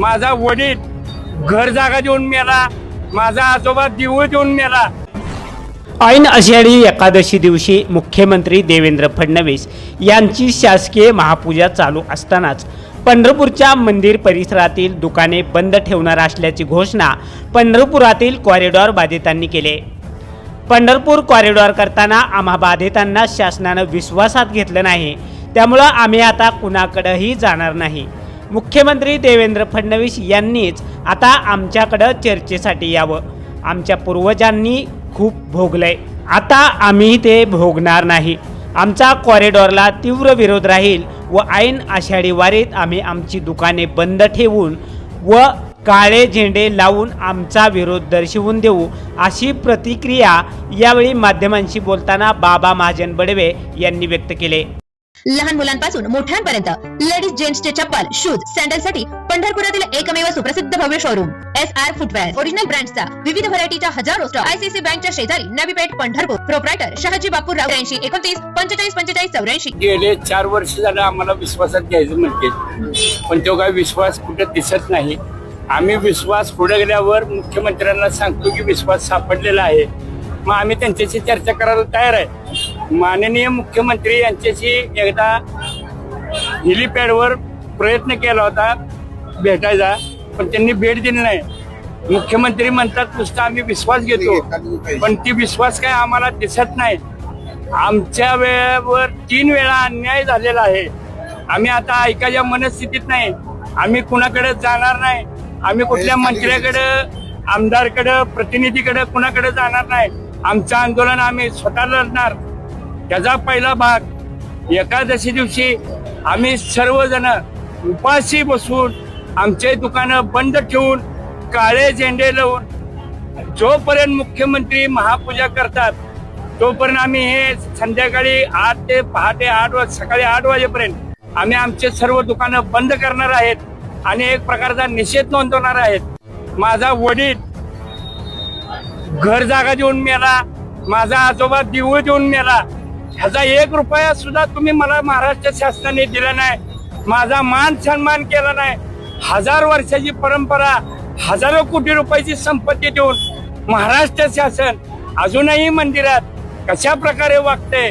माझा वडील घर जागा देऊन मेला, माझा आजोबा दिवळ देऊन मेला। ऐन आषाढी एकादशी दिवशी मुख्यमंत्री देवेंद्र फडणवीस यांची शासकीय महापूजा चालू असतानाच पंढरपूरच्या मंदिर परिसरातील दुकाने बंद ठेवणार असल्याची घोषणा पंढरपुरातील कॉरिडॉर बाधितांनी केली। पंढरपूर कॉरिडॉर करताना आम्हा बाधितांना शासनानं विश्वासात घेतलं नाही, त्यामुळे आम्ही आता कुणाकडेही जाणार नाही। मुख्यमंत्री देवेंद्र फडणवीस यांनीच आता आमच्याकडे चर्चेसाठी यावं। आमच्या पूर्वजांनी खूप भोगलंय, आता आम्ही ते भोगणार नाही। आमचा कॉरिडॉरला तीव्र विरोध राहील व ऐन आषाढी वारीत आम्ही आमची दुकाने बंद ठेवून व काळे झेंडे लावून आमचा विरोध दर्शवून देऊ, अशी प्रतिक्रिया यावेळी माध्यमांशी बोलताना बाबा महाजन बडवे यांनी व्यक्त केले। लहान मुलांपासून मोठ्यांपर्यंत लेडीज जेंट्सचे चप्पल, शूज, सॅन्डलसाठी पंढरपुरातील एकमेव सुप्रसिद्ध भव्य शोरूम SR फुटवेअर। ओरिजिनल ब्रँड्सचा विविध व्हरायटीच्या हजारो स्टॉक ICC बँकच्या शेजारी नवी पेठ पंढरपूर। प्रोप्रायटर शहाजी बापूराव 83 29 45 45 84। गेले 4 वर्ष झालं आम्हाला विश्वासात घ्यायचं म्हणते, पण तो काही विश्वास कुठे दिसत नाही। आम्ही विश्वास पुढे गेल्यावर मुख्यमंत्र्यांना सांगतो की विश्वास सापडलेला आहे, मग आम्ही त्यांच्याशी चर्चा करायला तयार आहे। माननीय मुख्यमंत्री यांच्याशी एकदा हेलिपॅडवर प्रयत्न केला होता भेटायचा, पण त्यांनी भेट दिली नाही। मुख्यमंत्री म्हणतात नुसतं आम्ही विश्वास घेतो, पण ती विश्वास काय आम्हाला दिसत नाही। आमच्या वेळेवर 3 वेळा अन्याय झालेला आहे। आम्ही आता ऐकायच्या मनस्थितीत नाही, आम्ही कुणाकडे जाणार नाही, आम्ही कुठल्या मंत्र्याकडे, आमदारकडे, प्रतिनिधीकडे कुणाकडे जाणार नाही। आमचं आंदोलन आम्ही स्वतः लढणार। त्याचा पहिला भाग एकादशी दिवशी आम्ही सर्वजण उपाशी बसून आमचे दुकानं बंद ठेवून काळे झेंडे लावून जोपर्यंत मुख्यमंत्री महापूजा करतात तोपर्यंत आम्ही हे संध्याकाळी 8 ते पहाटे 8 सकाळी 8 वाजेपर्यंत आम्ही आमचे सर्व दुकानं बंद करणार आहेत आणि एक प्रकारचा निषेध नोंदवणार आहेत। माझा वडील घर जागा देऊन मेला, माझा आजोबा दिवळ देऊन मेला, ह्याचा 1 रुपया सुद्धा तुम्ही मला महाराष्ट्र शासनाने दिला नाही। माझा मान सन्मान केला नाही। 1000 वर्षाची परंपरा, हजारो कोटी रुपयाची संपत्ती देऊन महाराष्ट्र शासन अजूनही मंदिरात कशा प्रकारे वागते,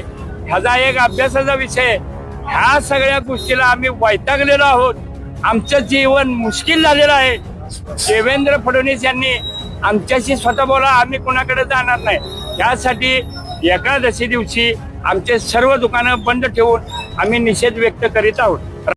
ह्याचा एक अभ्यासाचा विषय। ह्या सगळ्या गोष्टीला आम्ही वैतागलेलो आहोत। आमचं जीवन मुश्किल झालेलं आहे। देवेंद्र फडणवीस यांनी आमच्याशी स्वतः बोला, आम्ही कुणाकडे जाणार नाही। त्यासाठी एकादशी दिवशी आमचे सर्व दुकानं बंद ठेवून आम्ही निषेध व्यक्त करीत आहोत।